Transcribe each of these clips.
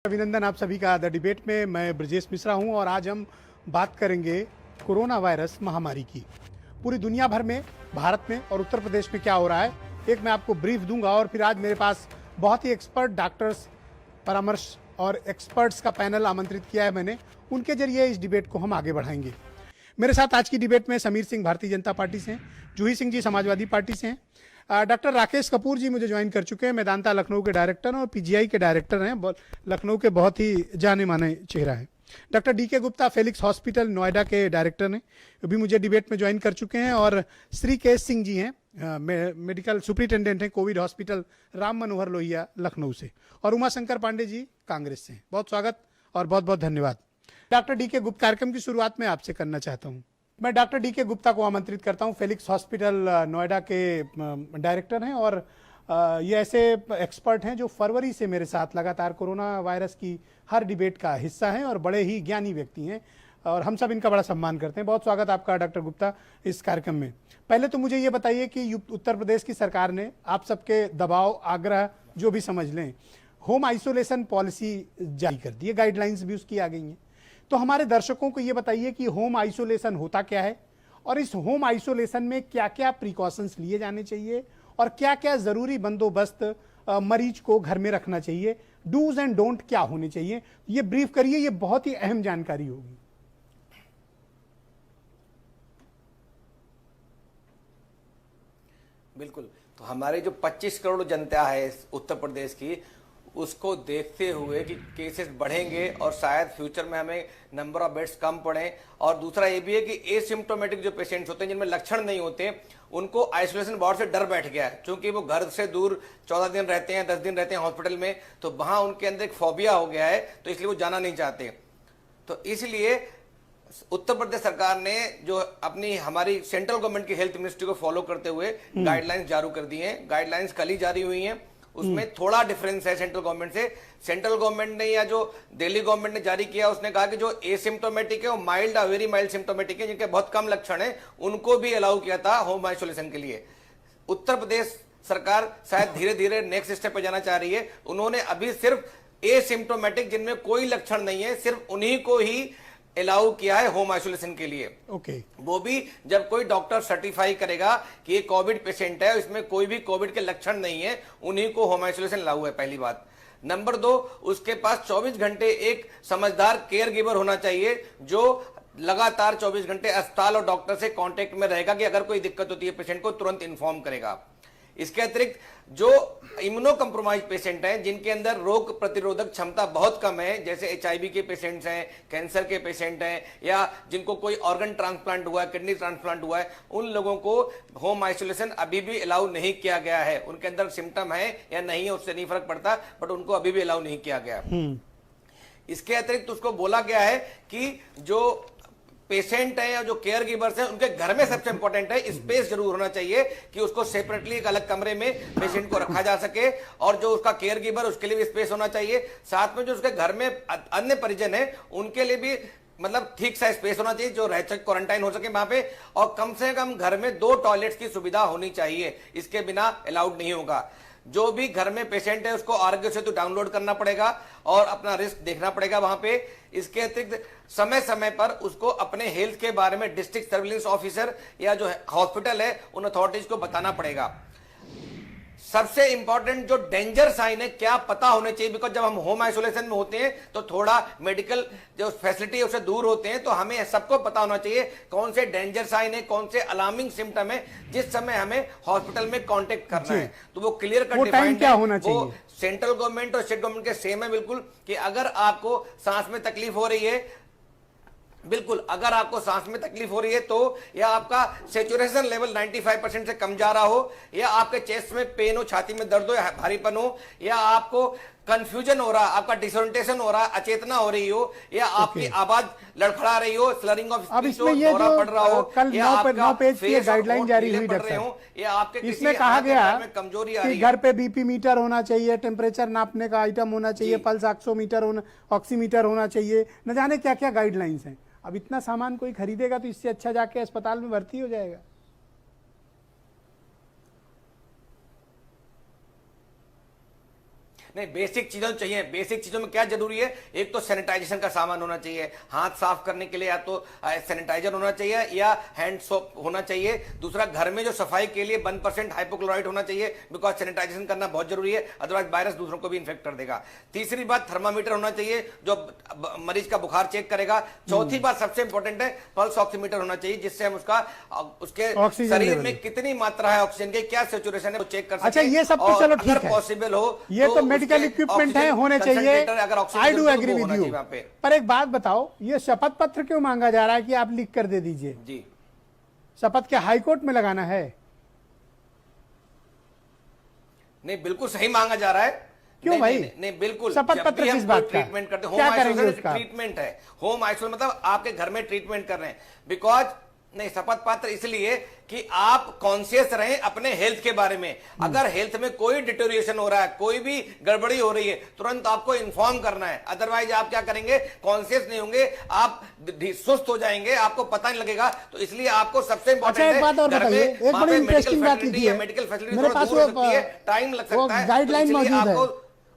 अभिनंदन आप सभी का द डिबेट में। मैं ब्रजेश मिश्रा हूं और आज हम बात करेंगे कोरोना वायरस महामारी की। पूरी दुनिया भर में, भारत में और उत्तर प्रदेश में क्या हो रहा है, एक मैं आपको ब्रीफ दूंगा और फिर आज मेरे पास बहुत ही एक्सपर्ट डॉक्टर्स परामर्श और एक्सपर्ट्स का पैनल आमंत्रित किया है मैंने, उनके जरिए इस डिबेट को हम आगे बढ़ाएंगे। मेरे साथ आज की डिबेट में समीर सिंह भारतीय जनता पार्टी से हैं, जूही सिंह जी समाजवादी पार्टी से हैं, डॉक्टर राकेश कपूर जी मुझे ज्वाइन कर चुके हैं, मेदांता लखनऊ के डायरेक्टर और पीजीआई के डायरेक्टर हैं, लखनऊ के बहुत ही जाने माने चेहरा है। Doctor DK Gupta Felix hospital Noida के डायरेक्टर हैं, भी मुझे डिबेट में ज्वाइन कर चुके हैं। और श्री केश सिंह जी हैं, मेडिकल सुपरिटेंडेंट हैं कोविड हॉस्पिटल राम मनोहर लोहिया लखनऊ से। और उमा शंकर पांडे जी कांग्रेस से हैं। बहुत स्वागत और बहुत बहुत धन्यवाद। डॉक्टर डीके गुप्ता, कार्यक्रम की शुरुआत में आपसे करना चाहता हूँ। मैं डॉक्टर डीके गुप्ता को आमंत्रित करता हूं। फेलिक्स हॉस्पिटल नोएडा के डायरेक्टर हैं और ये ऐसे एक्सपर्ट हैं जो फरवरी से मेरे साथ लगातार कोरोना वायरस की हर डिबेट का हिस्सा हैं और बड़े ही ज्ञानी व्यक्ति हैं और हम सब इनका बड़ा सम्मान करते हैं। बहुत स्वागत आपका डॉक्टर गुप्ता इस कार्यक्रम में। पहले तो मुझे ये बताइए कि उत्तर प्रदेश की सरकार ने आप सबके दबाव, आग्रह जो भी समझ लें, होम आइसोलेशन पॉलिसी जारी कर दी है, गाइडलाइंस भी उसकी आ गई हैं। तो हमारे दर्शकों को ये बताइए कि होम आइसोलेशन होता क्या है और इस होम आइसोलेशन में क्या क्या प्रिकॉशंस लिए जाने चाहिए और क्या क्या जरूरी बंदोबस्त मरीज को घर में रखना चाहिए, डूज एंड डोंट क्या होने चाहिए, ये ब्रीफ करिए, ये बहुत ही अहम जानकारी होगी। बिल्कुल। तो हमारे जो 25 करोड़ जनता है उत्तर प्रदेश की, उसको देखते हुए कि केसेस बढ़ेंगे और शायद फ्यूचर में हमें नंबर ऑफ बेड्स कम पड़े, और दूसरा ये भी है कि एसिम्प्टोमेटिक जो पेशेंट्स होते हैं जिनमें लक्षण नहीं होते, उनको आइसोलेशन वार्ड से डर बैठ गया है, क्योंकि वो घर से दूर 14 दिन रहते हैं, 10 दिन रहते हैं हॉस्पिटल में, तो वहां उनके अंदर एक फोबिया हो गया है, तो इसलिए वो जाना नहीं चाहते। तो इसलिए उत्तर प्रदेश सरकार ने जो अपनी हमारी सेंट्रल गवर्नमेंट की हेल्थ मिनिस्ट्री को फॉलो करते हुए गाइडलाइंस जारी कर दी हैं। गाइडलाइंस कल ही जारी हुई हैं। उसमें थोड़ा डिफरेंस है सेंट्रल गवर्नमेंट से। सेंट्रल गवर्नमेंट ने या जो दिल्ली गवर्नमेंट ने जारी किया, उसने कहा कि जो एसिम्प्टोमेटिक है वो माइल्ड या वेरी माइल्ड सिम्प्टोमेटिक है, जिनके बहुत कम लक्षण है, उनको भी अलाउ किया था होम आइसोलेशन के लिए। उत्तर प्रदेश सरकार शायद धीरे धीरे नेक्स्ट स्टेप पे जाना चाह रही है। उन्होंने अभी सिर्फ एसिम्प्टोमेटिक, जिनमें कोई लक्षण नहीं है, सिर्फ उन्हीं को ही अलाउ किया है होम आइसोलेशन के लिए। वो भी जब कोई डॉक्टर सर्टिफाई करेगा कि ये कोविड पेशेंट है, इसमें कोई भी कोविड के लक्षण नहीं है, उन्हीं को होम आइसोलेशन अलाउ है, पहली बात। नंबर 2, उसके पास 24 घंटे एक समझदार केयर गिवर होना चाहिए जो लगातार 24 घंटे अस्पताल और डॉक्टर से कांटेक्ट में रहेगा कि अगर कोई दिक्कत होती है पेशेंट को तुरंत इन्फॉर्म करेगा। इसके अतिरिक्त जो इम्यूनो कंप्रोमाइज पेशेंट हैं, जिनके अंदर रोग प्रतिरोधक क्षमता बहुत कम है, जैसे एचआईवी के पेशेंट्स हैं, कैंसर के पेशेंट हैं, या जिनको कोई ऑर्गन ट्रांसप्लांट हुआ है, किडनी ट्रांसप्लांट हुआ है, उन लोगों को होम आइसोलेशन अभी भी अलाउ नहीं किया गया है। उनके अंदर सिम्टम है या नहीं है उससे नहीं फर्क पड़ता, बट उनको अभी भी अलाउ नहीं किया गया। इसके अतिरिक्त उसको बोला गया है कि जो पेशेंट है या जो केयर गिवर्स हैं, उनके घर में सबसे इंपॉर्टेंट है स्पेस जरूर होना चाहिए कि उसको सेपरेटली एक अलग कमरे में पेशेंट को रखा जा सके, और जो उसका केयर गिवर उसके लिए भी स्पेस होना चाहिए। साथ में जो उसके घर में अन्य परिजन है उनके लिए भी मतलब ठीक सा स्पेस होना चाहिए, जो रह सके, क्वारंटाइन हो सके वहां पे, और कम से कम घर में 2 टॉयलेट्स की सुविधा होनी चाहिए। इसके बिना अलाउड नहीं होगा। जो भी घर में पेशेंट है उसको आरोग्य सेतु डाउनलोड करना पड़ेगा और अपना रिस्क देखना पड़ेगा वहां पे। इसके अतिरिक्त समय समय पर उसको अपने हेल्थ के बारे में डिस्ट्रिक्ट सर्विलेंस ऑफिसर या जो हॉस्पिटल है उन अथॉरिटीज को बताना पड़ेगा। सबसे इंपॉर्टेंट जो डेंजर साइन है क्या पता होने चाहिए, बिकॉज जब हम होम आइसोलेशन में होते हैं तो थोड़ा मेडिकल जो फैसिलिटी है उससे दूर होते हैं, तो हमें सबको पता होना चाहिए कौन से डेंजर साइन है, कौन से अलार्मिंग सिम्टम है जिस समय हमें हॉस्पिटल में कांटेक्ट करना है। तो वो क्लियर कट डिफाइंड है। वो सेंट्रल गवर्नमेंट और स्टेट गवर्नमेंट के सेम है बिल्कुल, कि अगर आपको सांस में तकलीफ हो रही है, बिल्कुल अगर आपको सांस में तकलीफ हो रही है, तो या आपका सेचुरेशन लेवल 95% से कम जा रहा हो, या आपके चेस्ट में पेन हो, छाती में दर्द हो या भारीपन हो, या आपको कंफ्यूजन हो रहा, आपका डिसोरिएंटेशन हो रहा, अचेतना हो रही हो, या आपकी आवाज लड़खड़ा रही हो, स्लरिंग ऑफ स्पीच हो, दौरा पड़ रहा हो, कल 9 पेज की गाइडलाइन जारी हुई डॉक्टर साहब, या आपके इसमें कहा गया कमजोरी आ कि रही है, घर पे बीपी मीटर होना चाहिए, टेम्परेचर नापने का आइटम होना चाहिए, पल्स ऑक्सीमीटर होना, ऑक्सीमीटर होना चाहिए, न जाने क्या क्या गाइडलाइंस हैं। अब इतना सामान कोई खरीदेगा तो इससे अच्छा जाके अस्पताल में भर्ती हो जाएगा। नहीं, बेसिक चीजों चाहिए। बेसिक चीजों में क्या जरूरी है? एक तो सैनिटाइजेशन का सामान होना चाहिए, हाथ साफ करने के लिए या तो सैनिटाइजर होना चाहिए या हैंड सोप होना चाहिए। दूसरा, घर में जो सफाई के लिए 1% हाइपोक्लोराइड होना चाहिए, बिकॉज सैनिटाइजेशन करना बहुत जरूरी है, अदरवाइज वायरस दूसरों को भी इन्फेक्ट कर देगा। तीसरी बात, थर्मामीटर होना चाहिए जो मरीज का बुखार चेक करेगा। चौथी बात सबसे इंपॉर्टेंट है, पल्स ऑक्सीमीटर होना चाहिए, जिससे हम उसके शरीर में कितनी मात्रा है ऑक्सीजन की, क्या सैचुरेशन है वो चेक कर सकते हैं। अच्छा, ये सब तो चलो ठीक है, पॉसिबल हो ये तो मेडिकल इक्विपमेंट है, होने चाहिए, I do agree with you. पर एक बात बताओ, ये शपथ पत्र क्यों मांगा जा रहा है कि आप लिख कर दे दीजिए? जी, शपथ क्या हाईकोर्ट में लगाना है? नहीं, बिल्कुल सही मांगा जा रहा है। क्यों नहीं, भाई? नहीं, बिल्कुल। शपथ पत्र किस बात का? ट्रीटमेंट करते, क्या होम करेंगे आइसोलेशन उसका? ट्रीटमेंट है, होम आइसोलेशन मतलब आपके घर में ट्रीटमेंट कर रहे हैं। बिकॉज नहीं, शपथ पत्र इसलिए कि आप कॉन्शियस रहें अपने हेल्थ के बारे में। अगर हेल्थ में कोई डिटोरिएशन हो रहा है, कोई भी गड़बड़ी हो रही है, तुरंत आपको इन्फॉर्म करना है। अदरवाइज आप क्या करेंगे? कॉन्शियस नहीं होंगे, आप सुस्त हो जाएंगे, आपको पता नहीं लगेगा। तो इसलिए आपको सबसे अच्छा, एक बात और बताइए, एक बड़ी इंटरेस्टिंग बात लिखी है मेडिकल फैसिलिटी, मेरे पास, टाइम लग सकता है, गाइडलाइन मौजूद है,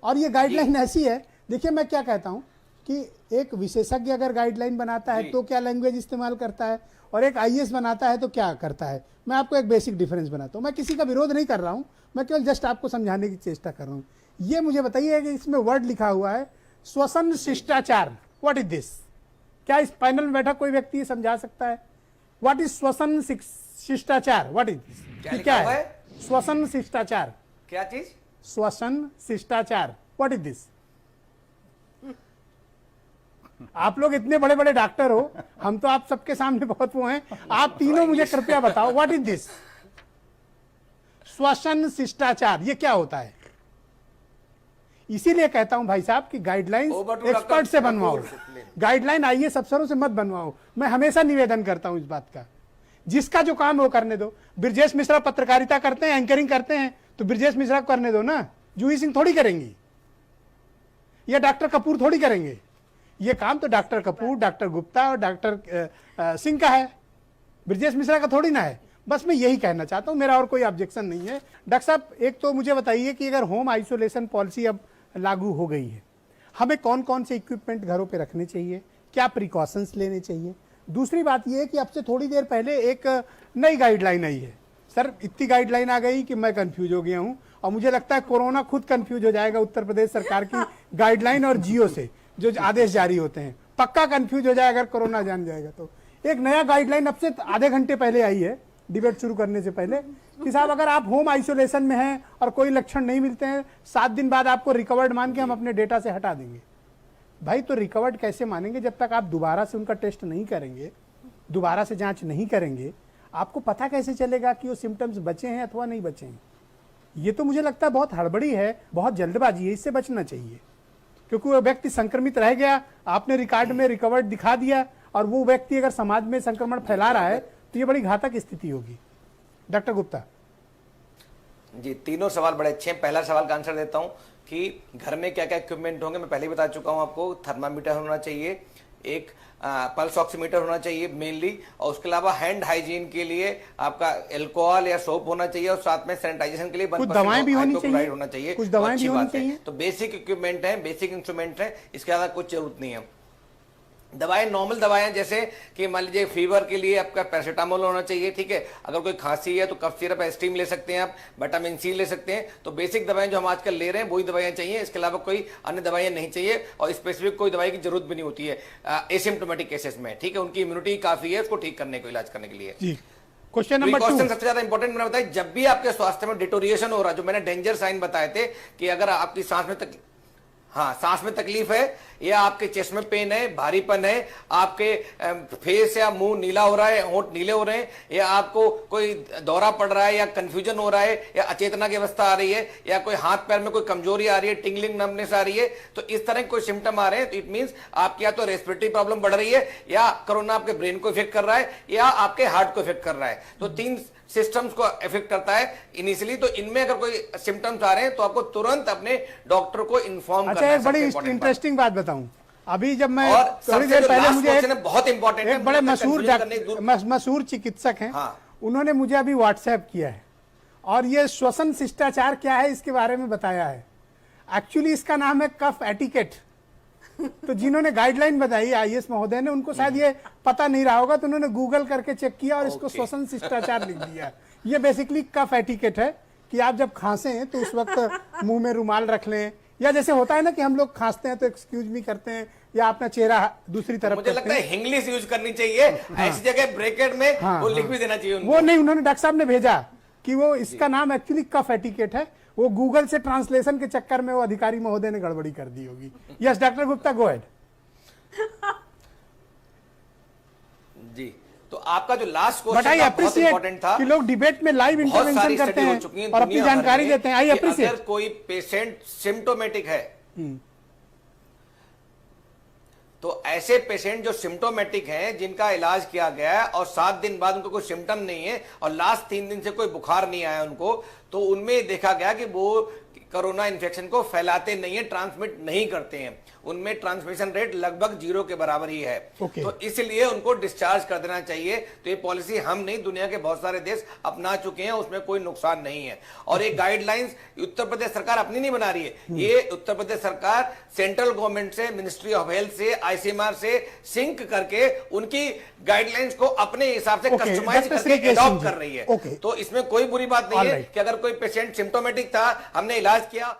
और ये गाइडलाइन ऐसी है। देखिए, मैं क्या कहता हूं कि एक विशेषज्ञ अगर गाइडलाइन बनाता है तो क्या लैंग्वेज इस्तेमाल करता है, और एक आईएएस बनाता है तो क्या करता है। मैं आपको एक बेसिक डिफरेंस बनाता हूं। मैं किसी का विरोध नहीं कर रहा हूं, मैं केवल जस्ट आपको समझाने की चेष्टा कर रहा हूं। ये मुझे बताइए कि इसमें वर्ड लिखा हुआ है श्वसन शिष्टाचार, व्हाट इज दिस? क्या इस पैनल में बैठा कोई व्यक्ति ये समझा सकता है? व्हाट इज श्वसन शिष्टाचार? What is this? क्या है श्वसन शिष्टाचार? क्या चीज? श्वसन शिष्टाचार, व्हाट इज दिस? आप लोग इतने बड़े बड़े डॉक्टर हो, हम तो आप सबके सामने बहुत वो हैं। आप तीनों मुझे कृपया बताओ, व्हाट इज दिस श्वसन शिष्टाचार? ये क्या होता है? इसीलिए कहता हूं भाई साहब कि गाइडलाइंस एक्सपर्ट से बनवाओ, गाइडलाइन आईएएस अफसरों से मत बनवाओ। मैं हमेशा निवेदन करता हूं इस बात का, जिसका जो काम है वो करने दो। ब्रजेश मिश्रा पत्रकारिता करते हैं, एंकरिंग करते हैं, तो ब्रजेश मिश्रा को करने दो ना। जूही सिंह थोड़ी करेंगी, या डॉक्टर कपूर थोड़ी करेंगे। ये काम तो डॉक्टर कपूर, डॉक्टर गुप्ता और डॉक्टर सिंह का है, ब्रजेश मिश्रा का थोड़ी ना है। बस मैं यही कहना चाहता हूं, मेरा और कोई ऑब्जेक्शन नहीं है। डॉक्टर साहब, एक तो मुझे बताइए कि अगर होम आइसोलेशन पॉलिसी अब लागू हो गई है, हमें कौन कौन से इक्विपमेंट घरों पे रखने चाहिए, क्या प्रिकॉशंस लेने चाहिए? दूसरी बात यह है कि अब से थोड़ी देर पहले एक नई गाइडलाइन आई है। सर, इतनी गाइडलाइन आ गई कि मैं कंफ्यूज हो गया हूं, और मुझे लगता है कोरोना खुद कंफ्यूज हो जाएगा उत्तर प्रदेश सरकार की गाइडलाइन और जियो से जो आदेश जारी होते हैं। पक्का कंफ्यूज हो जाएगा अगर कोरोना जान जाएगा तो। एक नया गाइडलाइन अब से आधे घंटे पहले आई है, डिबेट शुरू करने से पहले, कि साहब अगर आप होम आइसोलेशन में हैं और कोई लक्षण नहीं मिलते हैं, 7 दिन बाद आपको रिकवर्ड मान के हम अपने डेटा से हटा देंगे। भाई, तो रिकवर्ड कैसे मानेंगे जब तक आप दोबारा से उनका टेस्ट नहीं करेंगे, दोबारा से जांच नहीं करेंगे? आपको पता कैसे चलेगा कि वो सिम्टम्स बचे हैं अथवा नहीं बचे हैं? ये तो मुझे लगता है बहुत हड़बड़ी है, बहुत जल्दबाजी है, इससे बचना चाहिए। क्योंकि वो व्यक्ति संक्रमित रह गया, आपने रिकॉर्ड में रिकवर्ड दिखा दिया, और वो व्यक्ति अगर समाज में संक्रमण फैला रहा है तो ये बड़ी घातक स्थिति होगी। डॉक्टर गुप्ता जी, तीनों सवाल बड़े अच्छे हैं। पहला सवाल का आंसर देता हूं कि घर में क्या क्या इक्विपमेंट होंगे। मैं पहले ही बता चुका हूं आपको, थर्मामीटर होना चाहिए, एक पल्स ऑक्सीमीटर होना चाहिए मेनली, और उसके अलावा हैंड हाइजीन के लिए आपका अल्कोहल या सोप होना चाहिए, और साथ में सैनिटाइजेशन के लिए कुछ दवाएं भी होनी चाहिए, होना चाहिए, कुछ दवाएं भी होनी चाहिए। तो बेसिक इक्विपमेंट है, बेसिक इंस्ट्रूमेंट है, इसके अलावा कुछ जरूरत नहीं है। दवाएं, नॉर्मल दवाएं, जैसे कि मान लीजिए फीवर के लिए आपका पैरासीटामोल होना चाहिए, ठीक है। अगर कोई खांसी है तो कफ सिरप एस्टीम ले सकते हैं आप, विटामिन सी ले सकते हैं। तो बेसिक दवाएं जो हम आजकल ले रहे हैं वही दवाइयां चाहिए, इसके अलावा कोई अन्य दवाइयां नहीं चाहिए, और स्पेसिफिक कोई दवाई की जरूरत भी नहीं होती है एसिम्प्टोमेटिक केसेस में, ठीक है। उनकी इम्यूनिटी काफी है उसको ठीक करने को, इलाज करने के लिए। क्वेश्चन नंबर 2 सबसे ज्यादा इंपॉर्टेंट मैंने बताया, जब भी आपके स्वास्थ्य में डिटोरिएशन हो रहा है, जो मैंने डेंजर साइन बताए थे कि अगर आपकी सांस में तकलीफ है, या आपके चेस्ट में पेन है, भारीपन है, आपके फेस या मुंह नीला हो रहा है, होंठ नीले हो रहे हैं, या आपको कोई दौरा पड़ रहा है, या कंफ्यूजन हो रहा है, या अचेतना की अवस्था आ रही है, या कोई हाथ पैर में कोई कमजोरी आ रही है, टिंगलिंग नमनेस आ रही है, तो इस तरह के कोई सिम्टम आ रहे हैं, तो इट मींस आपकी या तो रेस्पिरेटरी प्रॉब्लम बढ़ रही है, या कोरोना आपके ब्रेन को इफेक्ट कर रहा है, या आपके हार्ट को इफेक्ट कर रहा है। तो 3 सिस्टम्स को इफेक्ट करता है इनिशियली। तो इनमें अगर कोई सिम्टम्स आ रहे हैं तो आपको तुरंत अपने डॉक्टर को इन्फॉर्म करना है। एक बड़ी इंटरेस्टिंग बात बताऊं, अभी जब मैं थोड़ी देर पहले मुझे बहुत इंपॉर्टेंट है, बड़े मशहूर चिकित्सक हैं, उन्होंने मुझे अभी व्हाट्सएप किया है, और ये श्वसन शिष्टाचार क्या है इसके बारे में बताया है। एक्चुअली इसका नाम है कफ एटिकेट। तो जिन्होंने गाइडलाइन बताई आईएएस महोदय ने, उनको शायद ये पता नहीं रहा होगा, तो उन्होंने गूगल करके चेक किया और इसको श्वसन शिष्टाचार लिख दिया। ये बेसिकली कफ एटिकेट है कि आप जब खांसें तो उस वक्त मुंह में रुमाल रख लें, या जैसे होता है ना कि हम लोग खांसते हैं तो एक्सक्यूज मी करते हैं या अपना चेहरा दूसरी तरफ मुझे लगता है इंग्लिश यूज करनी चाहिए, ऐसी जगह ब्रैकेट में वो लिख भी देना चाहिए उनको। वो नहीं, उन्होंने डॉक्टर साहब ने भेजा कि वो इसका नाम एक्चुअली कफ एटिकेट है। वो गूगल से ट्रांसलेशन के चक्कर में वो अधिकारी महोदय ने गड़बड़ी कर दी होगी। Yes doctor Gupta, go ahead. जी, तो आपका जो लास्ट बट आई क्वेश्चन बहुत इंपॉर्टेंट था कि लोग डिबेट में लाइव बहुत इंटरवेंशन सारी करते स्टडी हो हैं चुकी है और अपनी दुनिया भर जानकारी में देते हैं। आई कि अप्रिशिएट। अगर कोई पेशेंट सिम्टोमेटिक है तो ऐसे पेशेंट जो सिम्टोमेटिक हैं, जिनका इलाज किया गया है और 7 दिन बाद उनको कोई सिम्टम नहीं है और लास्ट 3 दिन से कोई बुखार नहीं आया उनको, तो उनमें देखा गया कि वो कोरोना इन्फेक्शन को फैलाते नहीं है, ट्रांसमिट नहीं करते हैं। उनमें ट्रांसमिशन रेट लगभग 0 के बराबर ही है। Okay. तो इसलिए उनको डिस्चार्ज कर देना चाहिए। तो ये पॉलिसी हम नहीं, दुनिया के बहुत सारे देश अपना चुके हैं, उसमें कोई नुकसान नहीं है। और ये गाइडलाइंस उत्तर प्रदेश सरकार अपनी नहीं बना रही है, ये उत्तर प्रदेश सरकार सेंट्रल गवर्नमेंट से, मिनिस्ट्री ऑफ हेल्थ से, आईसीएमआर से सिंक करके उनकी गाइडलाइंस को अपने हिसाब से कस्टमाइज करके एडॉप्ट कर रही है। तो इसमें कोई बुरी बात नहीं है कि अगर कोई पेशेंट सिम्टोमेटिक था, हमने इलाज किया।